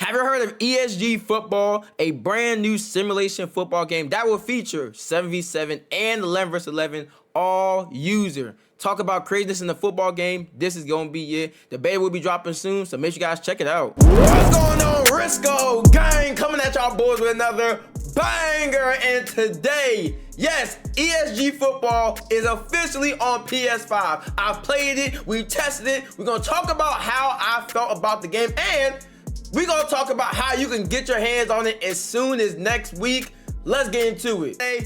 Have you heard of ESG Football, a brand new simulation football game that will feature 7v7 and 11 vs 11 all user? Talk about craziness in the football game. This is going to be it. The beta will be dropping soon, so make sure you guys check it out. What's going on, Jurrisco gang? Coming at y'all boys with another banger. And today, yes, ESG Football is officially on PS5. I've played it. We tested it. We're going to talk about how I felt about the game, and we're going to talk about how you can get your hands on it as soon as next week. Let's get into it. Hey,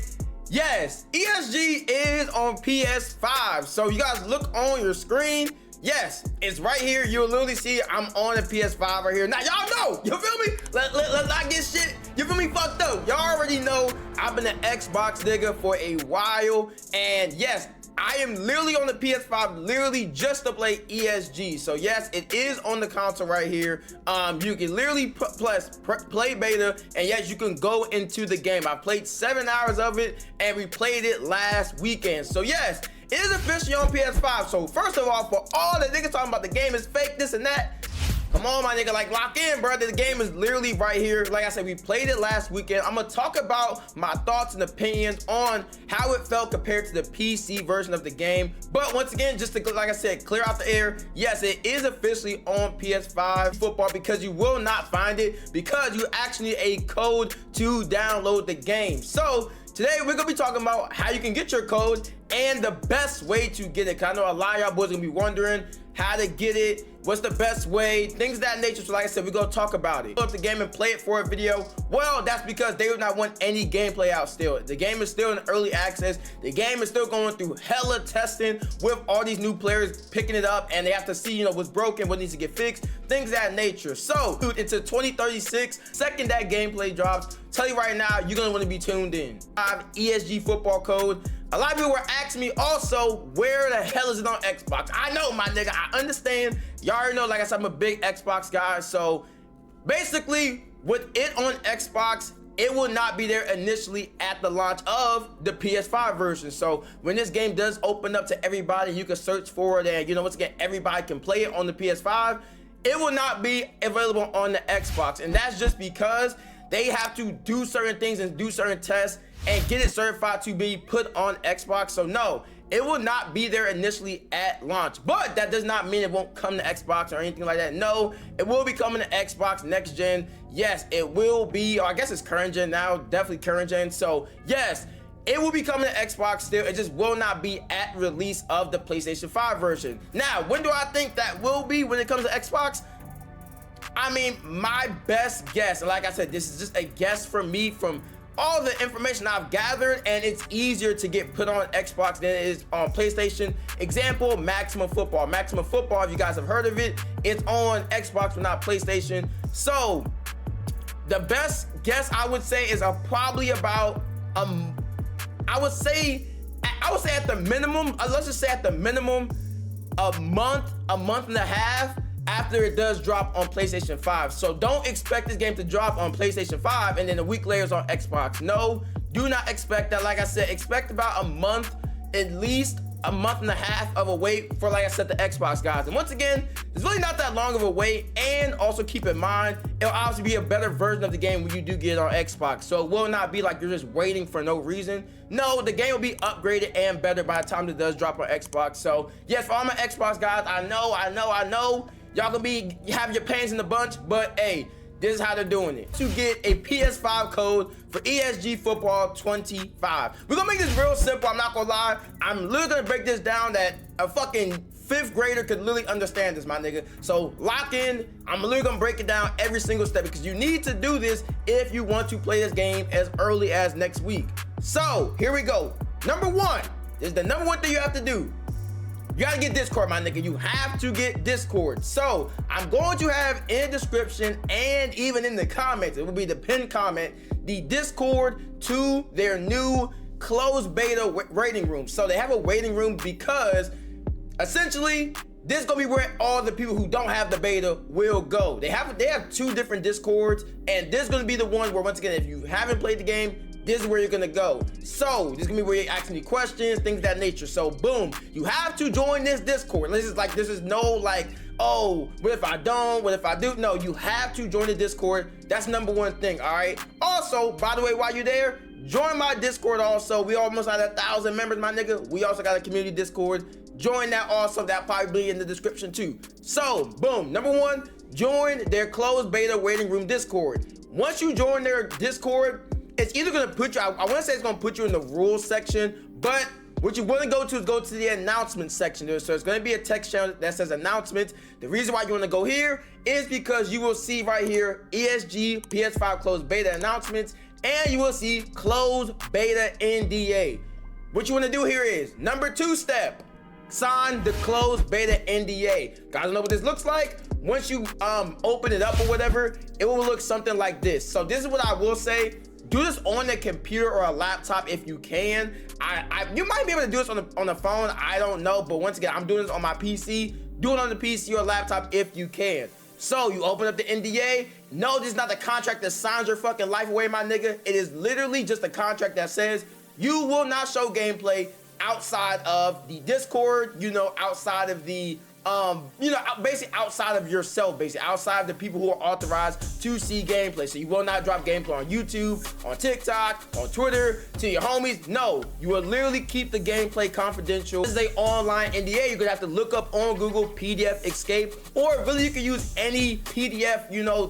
yes, ESG is on PS5. So you guys look on your screen. Yes, it's right here. You'll literally see I'm on the PS5 right here. Now, y'all know, you feel me? Let's not get shit, you feel me, fucked up. Y'all already know I've been an Xbox nigga for a while. And yes, I am literally on the PS5, literally just to play ESG. So yes, it is on the console right here. You can literally play beta, and yes, you can go into the game. I played 7 hours of it, and we played it last weekend. So yes, it is officially on PS5. So first of all, for all the niggas talking about the game is fake, this and that, come on, my nigga, like, lock in, bro. The game is literally right here. Like I said, we played it last weekend. I'm gonna talk about my thoughts and opinions on how it felt compared to the PC version of the game. But once again, just to, like I said, clear out the air, yes, it is officially on PS5 football, because you will not find it because you actually need a code to download the game. So today we're gonna be talking about how you can get your code and the best way to get it. Cause I know a lot of y'all boys gonna be wondering how to get it, what's the best way, things of that nature. So like I said, we're gonna talk about it. Up the game and play it for a video. Well, that's because they would not want any gameplay out still. The game is still in early access. The game is still going through hella testing with all these new players picking it up, and they have to see, you know, what's broken, what needs to get fixed, things of that nature. So dude, into 2036, second that gameplay drops, tell you right now, you're gonna want to be tuned in. I have ESG football code. A lot of people were asking me also, where the hell is it on Xbox? I know, my nigga, I understand. Y'all already know, like I said, I'm a big Xbox guy. So basically, with it on Xbox, it will not be there initially at the launch of the PS5 version. So when this game does open up to everybody, you can search for it, and you know, once again, everybody can play it on the PS5. It will not be available on the Xbox, and that's just because they have to do certain things and do certain tests and get it certified to be put on Xbox. So no, it will not be there initially at launch, but that does not mean it won't come to Xbox or anything like that. No, it will be coming to Xbox next gen. Yes, it will be, or I guess it's current gen now, definitely current gen. So yes, it will be coming to Xbox still. It just will not be at release of the PlayStation 5 version. Now, when do I think that will be when it comes to Xbox? I mean, my best guess, and like I said, this is just a guess from me from all the information I've gathered, and it's easier to get put on Xbox than it is on PlayStation. Example, Maximum Football. Maximum Football, if you guys have heard of it, it's on Xbox but not PlayStation. So the best guess I would say is probably about I would say at the minimum, let's just say at the minimum, a month and a half after it does drop on PlayStation 5. So don't expect this game to drop on PlayStation 5 and then a week later it's on Xbox. No, do not expect that. Like I said, expect about a month, at least a month and a half of a wait for, like I said, the Xbox guys. And once again, it's really not that long of a wait. And also keep in mind, it'll obviously be a better version of the game when you do get it on Xbox. So it will not be like you're just waiting for no reason. No, the game will be upgraded and better by the time it does drop on Xbox. So yes, for all my Xbox guys, I know, y'all gonna be having your pains in the bunch, but hey, this is how they're doing it. To get a PS5 code for ESG Football 25. We're gonna make this real simple, I'm not gonna lie. I'm literally gonna break this down that a fucking 5th grader could literally understand this, my nigga. So lock in, I'm literally gonna break it down every single step, because you need to do this if you want to play this game as early as next week. So here we go. Number one, this is the number one thing you have to do. You gotta get Discord, my nigga. You have to get Discord. So I'm going to have in the description and even in the comments, it will be the pinned comment, the Discord to their new closed beta waiting room. So they have a waiting room because essentially this is gonna be where all the people who don't have the beta will go. They have 2 different Discords, and this is gonna be the one where, once again, if you haven't played the game, this is where you're gonna go. So this is gonna be where you're asking me questions, things of that nature. So boom, you have to join this Discord. This is no like oh, what if I don't? What if I do? No, you have to join the Discord. That's number one thing, all right? Also, by the way, while you're there, join my Discord also. We almost had 1,000 members, my nigga. We also got a community Discord. Join that also. That probably be in the description too. So, boom. Number one, join their closed beta waiting room Discord. Once you join their Discord, it's either gonna put you, I wanna say it's gonna put you in the rules section, but what you want to go to is go to the announcement section there. So it's going to be a text channel that says announcements. The reason why you want to go here is because you will see right here ESG PS5 closed beta announcements, and you will see closed beta NDA. What you want to do here is number 2 step, sign the closed beta NDA. Guys, know what this looks like? Once you open it up or whatever, it will look something like this. So this is what I will say. Do this on a computer or a laptop if you can. You might be able to do this on the phone. I don't know, but once again, I'm doing this on my PC. Do it on the PC or laptop if you can. So you open up the NDA. No, this is not the contract that signs your fucking life away, my nigga. It is literally just a contract that says you will not show gameplay outside of the Discord, outside of the basically outside of yourself, basically outside of the people who are authorized to see gameplay. So you will not drop gameplay on YouTube, on TikTok, on Twitter, to your homies. No, you will literally keep the gameplay confidential. This is an online NDA. You're gonna have to look up on Google PDF Escape, or really you can use any PDF,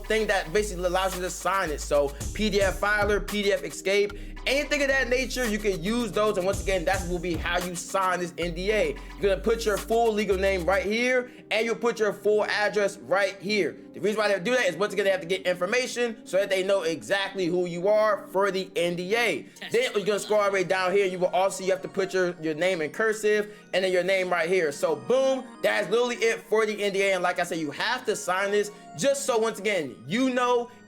thing that basically allows you to sign it. So PDF Filer, PDF Escape, anything of that nature, you can use those. And once again, that will be how you sign this NDA. You're gonna put your full legal name right here, and you'll put your full address right here. The reason why they do that is once again, they have to get information so that they know exactly who you are for the NDA. Then you're gonna scroll all the way down here. You will also, you have to put your name in cursive and then your name right here. So boom, that's literally it for the NDA. And like I said, you have to sign this just so once again,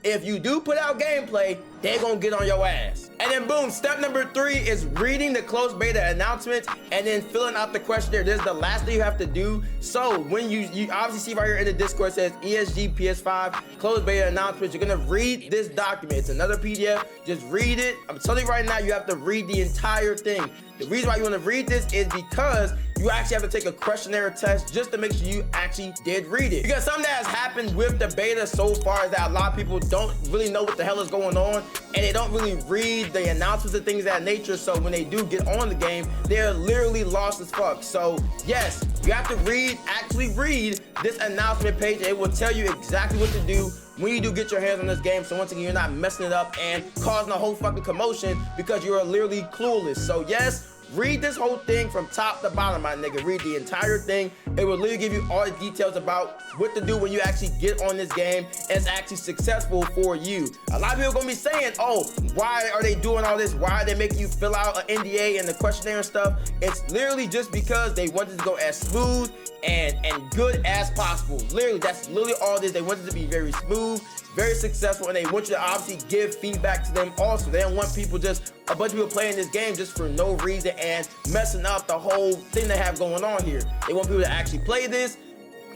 if you do put out gameplay, they're gonna get on your ass. And then boom, step number 3 is reading the closed beta announcements and then filling out the questionnaire. This is the last thing you have to do. So when you obviously see right here in the Discord, it says ESG PS5 closed beta announcements. You're gonna read this document. It's another PDF. Just read it. I'm telling you right now, you have to read the entire thing. The reason why you want to read this is because you actually have to take a questionnaire test just to make sure you actually did read it. Because something that has happened with the beta so far is that a lot of people don't really know what the hell is going on, and they don't really read the announcements and things of that nature. So when they do get on the game, they're literally lost as fuck. So yes, you have to actually read this announcement page. It will tell you exactly what to do when you do get your hands on this game. So once again, you're not messing it up and causing a whole fucking commotion because you're literally clueless. So yes, read this whole thing from top to bottom, my nigga. Read the entire thing. It will literally give you all the details about what to do when you actually get on this game and it's actually successful for you. A lot of people are gonna be saying, oh, why are they doing all this? Why are they making you fill out an NDA and the questionnaire and stuff? It's literally just because they wanted to go as smooth and good as possible. Literally, that's literally all it is. They wanted to be very smooth, very successful, and they want you to obviously give feedback to them also. They don't want people a bunch of people playing this game just for no reason and messing up the whole thing they have going on here. They want people to actually play this,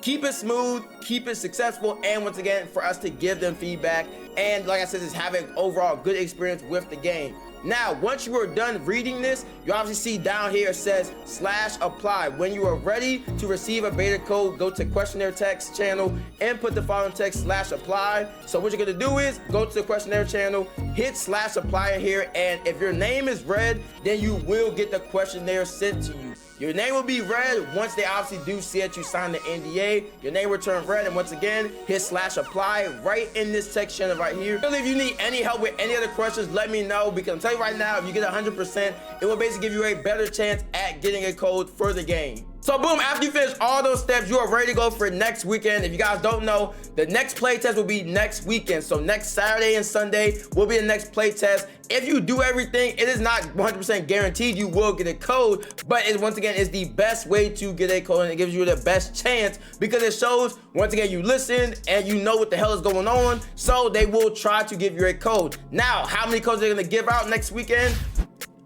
keep it smooth, keep it successful, and once again, for us to give them feedback. And like I said, just have an overall good experience with the game. Now, once you are done reading this, you obviously see down here it says /apply. When you are ready to receive a beta code, go to questionnaire text channel and put the following text /apply. So what you're gonna do is go to the questionnaire channel, hit /apply in here, and if your name is read, then you will get the questionnaire sent to you. Your name will be read once they obviously do see that you signed the NDA. Your name will turn red, and once again, hit /apply right in this text channel right here. Really, if you need any help with any other questions, let me know, because I'm telling you right now, if you get 100%, it will basically give you a better chance at getting a code for the game. So boom, after you finish all those steps, you are ready to go for next weekend. If you guys don't know, the next play test will be next weekend. So next Saturday and Sunday will be the next play test. If you do everything, it is not 100% guaranteed you will get a code, but it once again is the best way to get a code, and it gives you the best chance because it shows, once again, you listened and you know what the hell is going on, so they will try to give you a code. Now, how many codes they're gonna give out next weekend?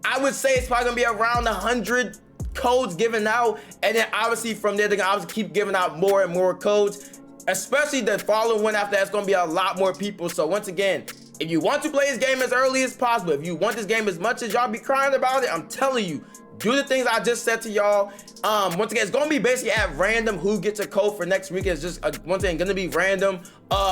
I would say it's probably gonna be around 100 codes given out, and then obviously from there they're gonna obviously keep giving out more and more codes, especially the following one after that's gonna be a lot more people. So once again, if you want to play this game as early as possible, if you want this game as much as y'all be crying about it, I'm telling you, do the things I just said to y'all. Once again, it's gonna be basically at random who gets a code for next week. It's just once again gonna be random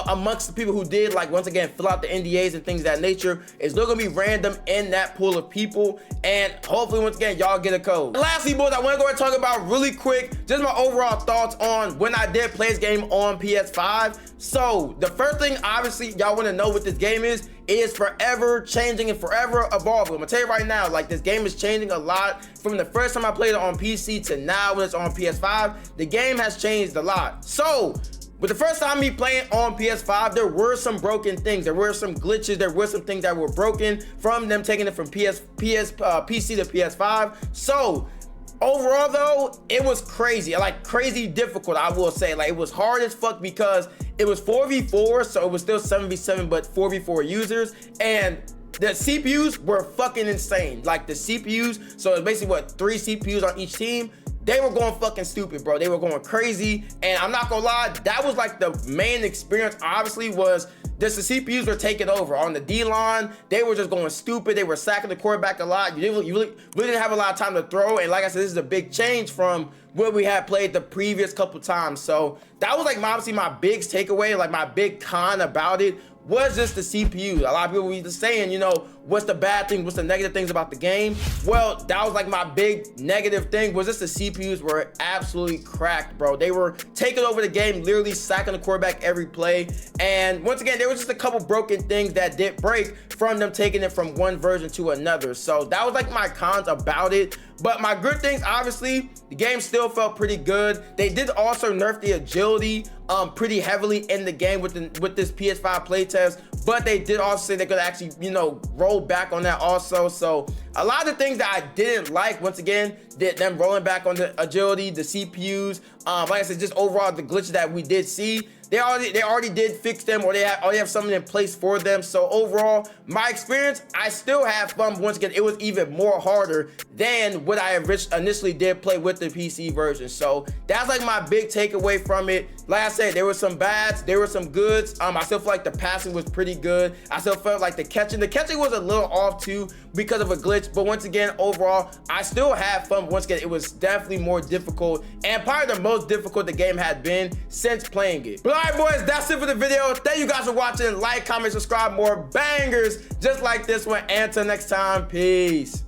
amongst the people who did, like, once again, fill out the NDAs and things of that nature. It's still gonna be random in that pool of people, and hopefully once again y'all get a code. And lastly, boys, I want to go ahead and talk about really quick just my overall thoughts on when I did play this game on PS5. So the first thing obviously y'all want to know what this game is, it is forever changing and forever evolving. I'm gonna tell you right now, like, this game is changing a lot from the first time I played it on PC to now when it's on PS5. The game has changed a lot. So with the first time me playing on PS5, there were some broken things. There were some glitches. There were some things that were broken from them taking it from PC to PS5. So overall though, it was crazy, like crazy difficult, I will say. Like, it was hard as fuck because it was 4v4, so it was still 7v7, but 4v4 users, and the CPUs were fucking insane. Like, the CPUs, so it's basically what, 3 CPUs on each team. They were going fucking stupid, bro. They were going crazy, and I'm not gonna lie, that was like the main experience, obviously, was just the CPUs were taking over. On the D-line, they were just going stupid. They were sacking the quarterback a lot. You really didn't have a lot of time to throw, and like I said, this is a big change from what we had played the previous couple times. So that was like obviously my big takeaway, like my big con about it was just the CPU. A lot of people were just saying, you know, what's the bad thing, what's the negative things about the game? Well, that was like my big negative thing, was just the CPUs were absolutely cracked, bro. They were taking over the game, literally sacking the quarterback every play. And once again, there was just a couple broken things that did break from them taking it from one version to another. So that was like my cons about it. But my good things, obviously, the game still felt pretty good. They did also nerf the agility pretty heavily in the game with this PS5 playtest, but they did also say they could actually, you know, roll back on that also. So a lot of the things that I didn't like, once again, them rolling back on the agility, the CPUs, like I said, just overall the glitches that we did see, they already did fix them, or they already have something in place for them. So overall, my experience, I still have fun. Once again, it was even more harder than what I initially did play with the PC version. So that's like my big takeaway from it. Like I said, there were some bads, there were some goods. I still feel like the passing was pretty good. I still felt like the catching was a little off too because of a glitch. But once again, overall, I still had fun. Once again, it was definitely more difficult, and probably the most difficult the game had been since playing it. But all right, boys, that's it for the video. Thank you guys for watching. Like, comment, subscribe, more bangers just like this one. And until next time, peace.